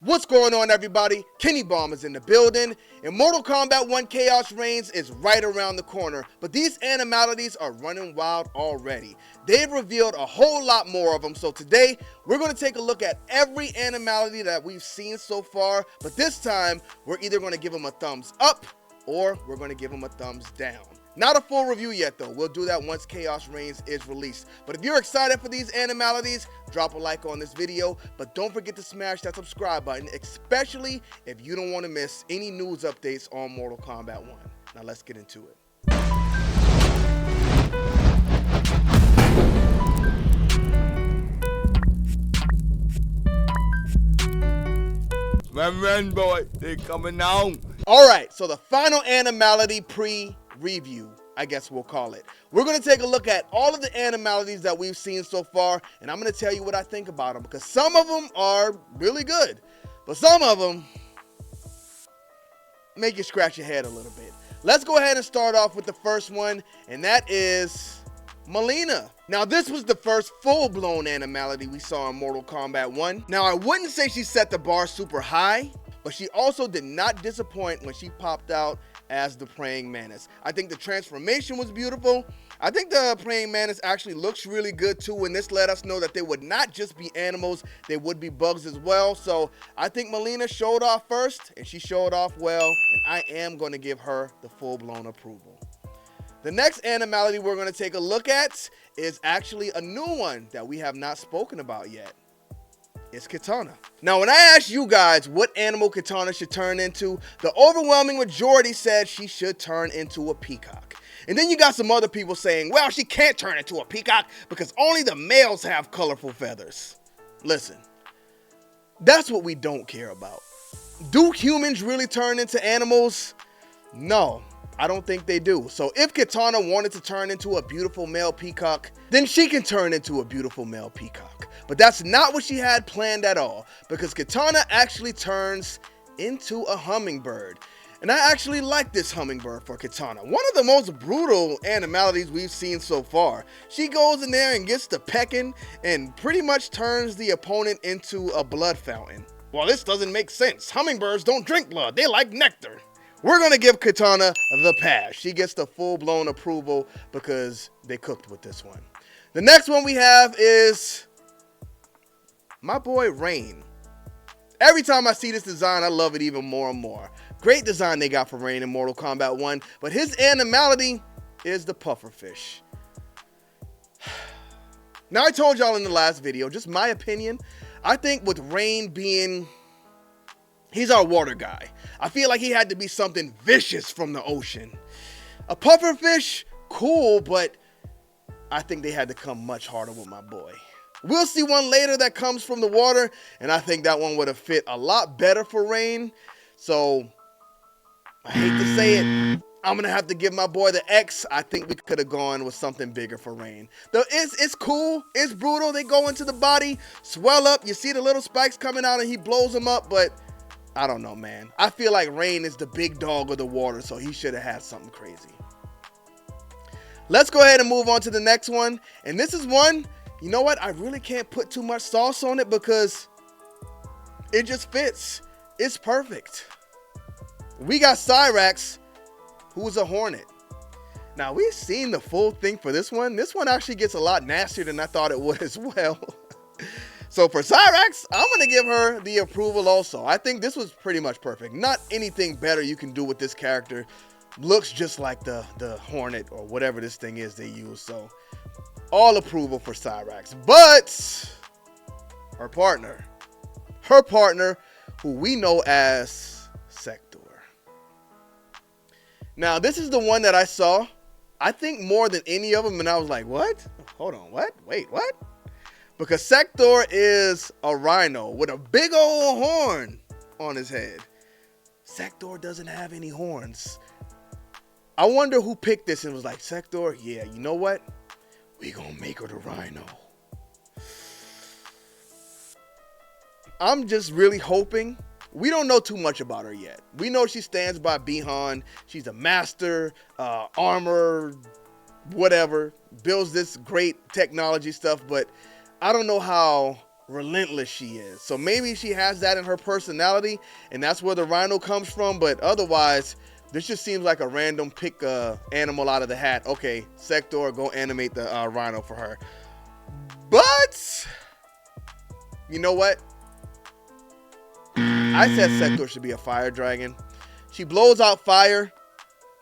What's going on, everybody? Kennybomb is in the building, and Mortal Kombat 1 Chaos Reigns is right around the corner, but these Animalities are running wild already. They've revealed a whole lot more of them, so today we're going to take a look at every Animality that we've seen so far, but this time we're either going to give them a thumbs up or we're going to give them a thumbs down. Not a full review yet though, we'll do that once Chaos Reigns is released. But if you're excited for these Animalities, drop a like on this video, but don't forget to smash that subscribe button, especially if you don't want to miss any news updates on Mortal Kombat 1. Now let's get into it. Run, boy, they coming on. Alright, so the final Animality pre-review, I guess we'll call it. We're going to take a look at all of the Animalities that we've seen so far, and I'm going to tell you what I think about them, because some of them are really good, but some of them make you scratch your head a little bit. Let's go ahead and start off with the first one, and that is Molina. Now, this was the first full-blown Animality we saw in Mortal Kombat 1. Now, I wouldn't say she set the bar super high, but she also did not disappoint when she popped out as the Praying Mantis. I think the transformation was beautiful. I think the Praying Mantis actually looks really good too, and this let us know that they would not just be animals, they would be bugs as well. So I think Molina showed off first, and she showed off well, and I am going to give her the full-blown approval. The next Animality we're going to take a look at is actually a new one that we have not spoken about yet. It's Katana. Now, when I asked you guys what animal Katana should turn into, the overwhelming majority said she should turn into a peacock. And then you got some other people saying, well, she can't turn into a peacock because only the males have colorful feathers. Listen, that's what we don't care about. Do humans really turn into animals? No, I don't think they do. So if Katana wanted to turn into a beautiful male peacock, then she can turn into a beautiful male peacock. But that's not what she had planned at all, because Katana actually turns into a hummingbird. And I actually like this hummingbird for Katana. One of the most brutal Animalities we've seen so far. She goes in there and gets the pecking and pretty much turns the opponent into a blood fountain. Well, this doesn't make sense. Hummingbirds don't drink blood, they like nectar. We're going to give Katana the pass. She gets the full-blown approval because they cooked with this one. The next one we have is my boy Rain. Every time I see this design, I love it even more and more. Great design they got for Rain in Mortal Kombat 1, but his Animality is the pufferfish. Now, I told y'all in the last video, just my opinion, I think with Rain being, he's our water guy. I feel like he had to be something vicious from the ocean. A pufferfish, cool, but I think they had to come much harder with my boy. We'll see one later that comes from the water, and I think that one would have fit a lot better for Rain. So, I hate to say it, I'm going to have to give my boy the X. I think we could have gone with something bigger for Rain. Though it's cool, it's brutal. They go into the body, swell up, you see the little spikes coming out, and he blows them up, but I don't know, man. I feel like Rain is the big dog of the water, so he should have had something crazy. Let's go ahead and move on to the next one. And this is one, you know what? I really can't put too much sauce on it because it just fits. It's perfect. We got Cyrax, who's a hornet. Now, we've seen the full thing for this one. This one actually gets a lot nastier than I thought it would as well. So for Cyrax, I'm going to give her the approval also. I think this was pretty much perfect. Not anything better you can do with this character. Looks just like the Hornet or whatever this thing is they use. So all approval for Cyrax. But her partner, who we know as Sector. Now, this is the one that I saw, I think more than any of them, and I was like, what? Hold on, what? Wait, what? Because Sector is a rhino with a big old horn on his head. Sector doesn't have any horns. I wonder who picked this and was like, Sector, yeah, you know what? We gonna make her the rhino. I'm just really hoping. We don't know too much about her yet. We know she stands by Bihan. She's a master, armor, whatever. Builds this great technology stuff, but I don't know how relentless she is. So maybe she has that in her personality, and that's where the rhino comes from. But otherwise, this just seems like a random pick animal out of the hat. Okay, Sector, go animate the rhino for her. But you know what? I said Sector should be a fire dragon. She blows out fire.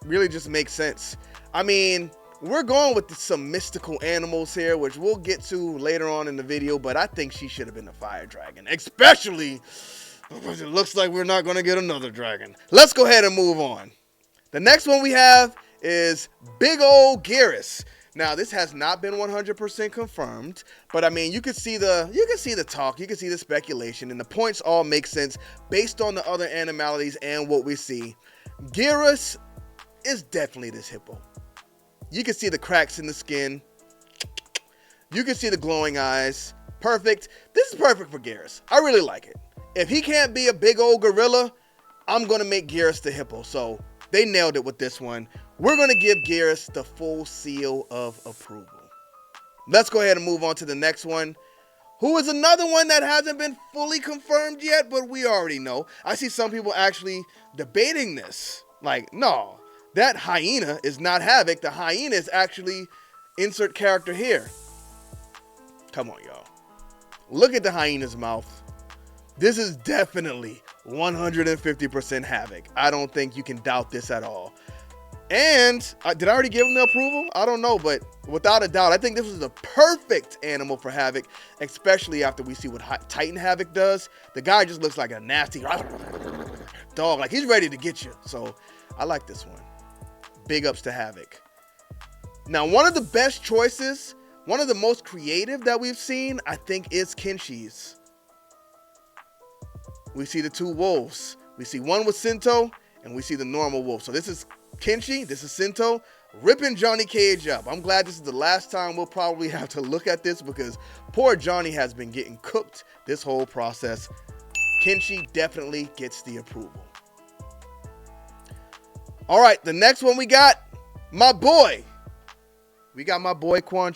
Really just makes sense. I mean, we're going with some mystical animals here, which we'll get to later on in the video, but I think she should have been a fire dragon, especially because it looks like we're not going to get another dragon. Let's go ahead and move on. The next one we have is big old Geras. Now, this has not been 100% confirmed, but I mean, you can see the talk, you can see the speculation, and the points all make sense based on the other animalities and what we see. Geras is definitely this hippo. You can see the cracks in the skin. You can see the glowing eyes. Perfect. This is perfect for Geras. I really like it. If he can't be a big old gorilla, I'm going to make Geras the hippo. So they nailed it with this one. We're going to give Geras the full seal of approval. Let's go ahead and move on to the next one, who is another one that hasn't been fully confirmed yet, but we already know. I see some people actually debating this. Like, no, that Hyena is not Havoc. The Hyena is actually insert character here. Come on, y'all. Look at the Hyena's mouth. This is definitely 150% Havoc. I don't think you can doubt this at all. And did I already give him the approval? I don't know, but without a doubt, I think this was the perfect animal for Havoc, especially after we see what Titan Havoc does. The guy just looks like a nasty dog, like he's ready to get you. So I like this one. Big ups to Havoc. Now, one of the best choices, one of the most creative that we've seen, I think, is Kenshi's. We see the two wolves. We see one with Sento, and we see the normal wolf. So this is Kenshi, this is Sento, ripping Johnny Cage up. I'm glad this is the last time we'll probably have to look at this because poor Johnny has been getting cooked this whole process. Kenshi definitely gets the approval. All right, the next one we got, my boy. We got my boy Quan.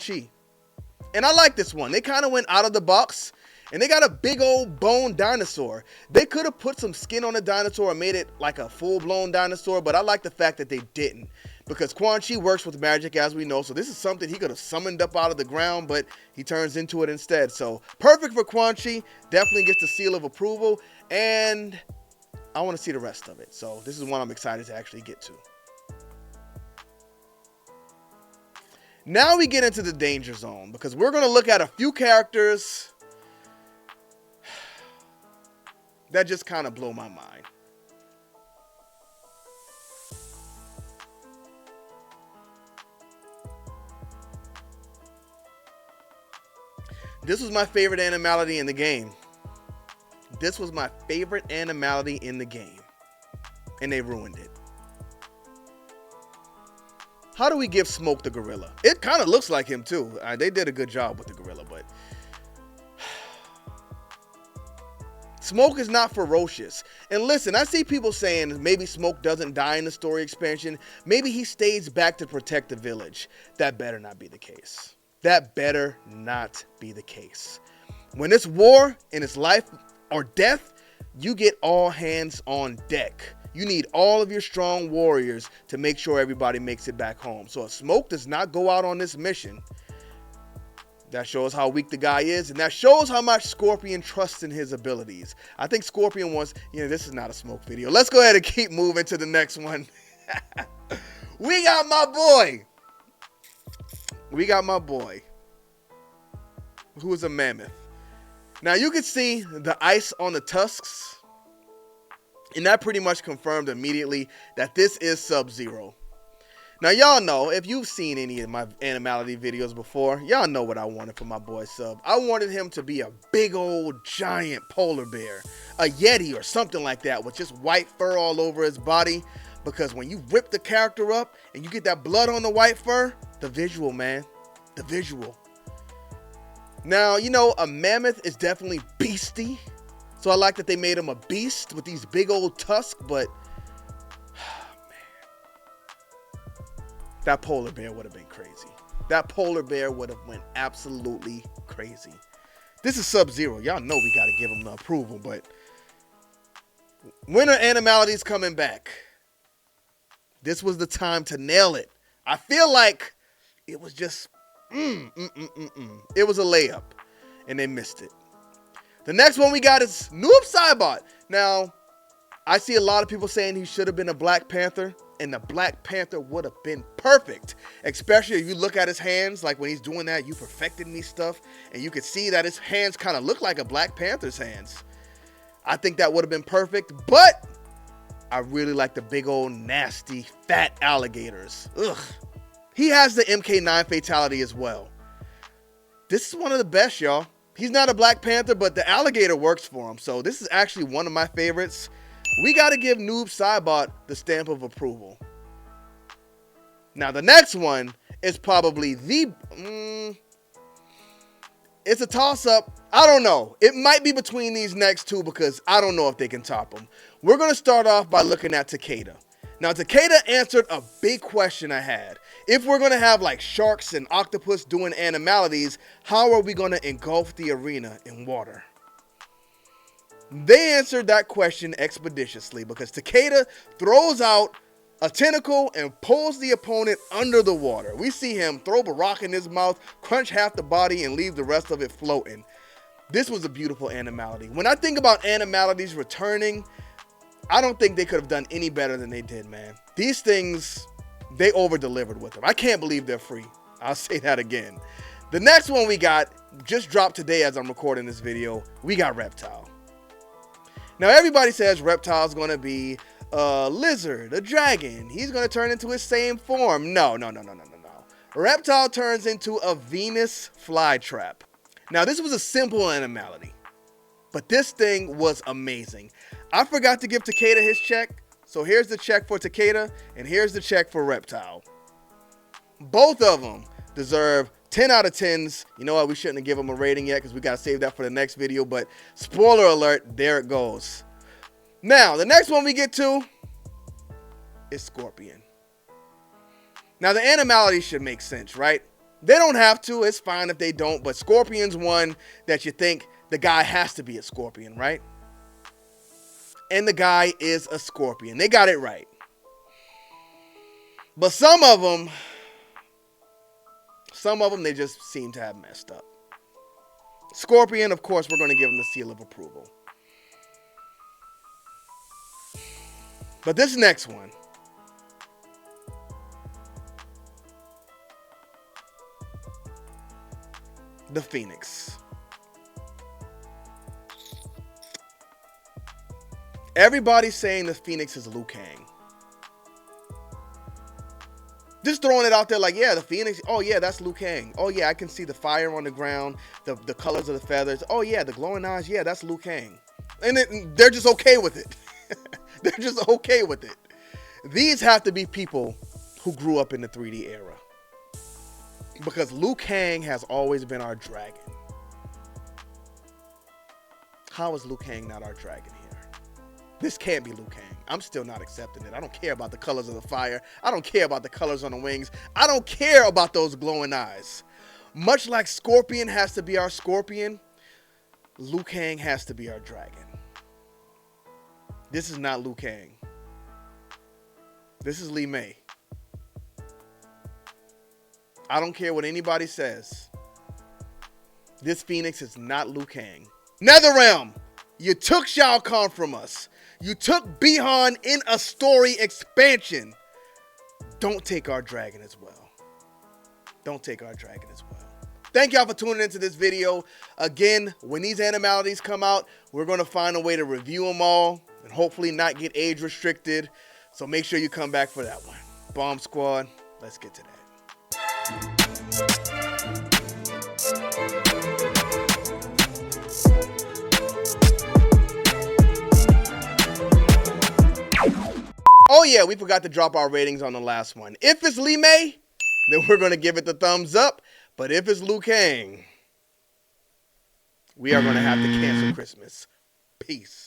And I like this one. They kind of went out of the box. And they got a big old bone dinosaur. They could have put some skin on the dinosaur and made it like a full-blown dinosaur, but I like the fact that they didn't. Because Quan works with magic, as we know, so this is something he could have summoned up out of the ground, but he turns into it instead. So perfect for Quan. Definitely gets the seal of approval, and I want to see the rest of it. So this is one I'm excited to actually get to. Now we get into the danger zone, because we're going to look at a few characters that just kind of blow my mind. This was my favorite animality in the game. This was my favorite animality in the game. And they ruined it. How do we give Smoke the gorilla? It kind of looks like him too. They did a good job with the gorilla, but Smoke is not ferocious. And listen, I see people saying maybe Smoke doesn't die in the story expansion. Maybe he stays back to protect the village. That better not be the case. That better not be the case. When it's war and it's life or death, you get all hands on deck. You need all of your strong warriors to make sure everybody makes it back home. So if Smoke does not go out on this mission, that shows how weak the guy is, and that shows how much Scorpion trusts in his abilities. I think Scorpion wants, this is not a Smoke video. Let's go ahead and keep moving to the next one. We got my boy. We got my boy, who is a mammoth. Now you can see the ice on the tusks, and that pretty much confirmed immediately that this is SubZero. Now, y'all know, if you've seen any of my Animality videos before, y'all know what I wanted for my boy Sub. I wanted him to be a big old giant polar bear, a Yeti or something like that with just white fur all over his body, because when you rip the character up and you get that blood on the white fur, the visual, man, the visual. Now, a mammoth is definitely beasty, so I like that they made him a beast with these big old tusks, but that polar bear would have been crazy. That polar bear would have went absolutely crazy. This is SubZero. Y'all know we got to give him the approval, but when are Animalities coming back? This was the time to nail it. I feel like it was just, It was a layup, and they missed it. The next one we got is Noob Saibot. Now, I see a lot of people saying he should have been a Black Panther, and the Black Panther would have been perfect. Especially if you look at his hands, like when he's doing that, you perfected me stuff, and you could see that his hands kind of look like a Black Panther's hands. I think that would have been perfect, but I really like the big old nasty fat alligators. Ugh. He has the MK9 fatality as well. This is one of the best, y'all. He's not a Black Panther, but the alligator works for him. So this is actually one of my favorites. We got to give Noob Saibot the stamp of approval. Now, the next one is probably it's a toss-up. I don't know. It might be between these next two because I don't know if they can top them. We're going to start off by looking at Teada. Now, Teada answered a big question I had. If we're going to have like sharks and octopus doing animalities, how are we going to engulf the arena in water? They answered that question expeditiously because Teada throws out a tentacle and pulls the opponent under the water. We see him throw a rock in his mouth, crunch half the body, and leave the rest of it floating. This was a beautiful animality. When I think about animalities returning, I don't think they could have done any better than they did, man. These things, they over-delivered with them. I can't believe they're free. I'll say that again. The next one we got, just dropped today as I'm recording this video, we got Reptile. Now, everybody says Reptile's going to be a lizard, a dragon. He's going to turn into his same form. No. Reptile turns into a Venus flytrap. Now, this was a simple animality, but this thing was amazing. I forgot to give Teada his check, so here's the check for Teada, and here's the check for Reptile. Both of them deserve 10 out of 10s. You know what? We shouldn't have given them a rating yet because we got to save that for the next video, but spoiler alert, there it goes. Now, the next one we get to is Scorpion. Now, the animality should make sense, right? They don't have to. It's fine if they don't, but Scorpion's one that you think the guy has to be a Scorpion, right? And the guy is a Scorpion. They got it right. But some of them, they just seem to have messed up. Scorpion, of course, we're going to give him the seal of approval. But this next one, the Phoenix. Everybody's saying the Phoenix is Liu Kang. Just throwing it out there like, yeah, the Phoenix. Oh, yeah, that's Liu Kang. Oh, yeah, I can see the fire on the ground, the colors of the feathers. Oh, yeah, the glowing eyes. Yeah, that's Liu Kang. And they're just okay with it. They're just okay with it. These have to be people who grew up in the 3D era. Because Liu Kang has always been our dragon. How is Liu Kang not our dragon here? This can't be Liu Kang. I'm still not accepting it. I don't care about the colors of the fire. I don't care about the colors on the wings. I don't care about those glowing eyes. Much like Scorpion has to be our Scorpion, Liu Kang has to be our dragon. This is not Liu Kang. This is Li Mei. I don't care what anybody says. This Phoenix is not Liu Kang. Netherrealm, you took Shao Kahn from us. You took Bihan in a story expansion. Don't take our dragon as well. Don't take our dragon as well. Thank y'all for tuning into this video. Again, when these animalities come out, we're going to find a way to review them all and hopefully not get age restricted. So make sure you come back for that one. Bomb Squad, let's get to that. Oh yeah, we forgot to drop our ratings on the last one. If it's Li Mei, then we're going to give it the thumbs up. But if it's Liu Kang, we are going to have to cancel Christmas. Peace.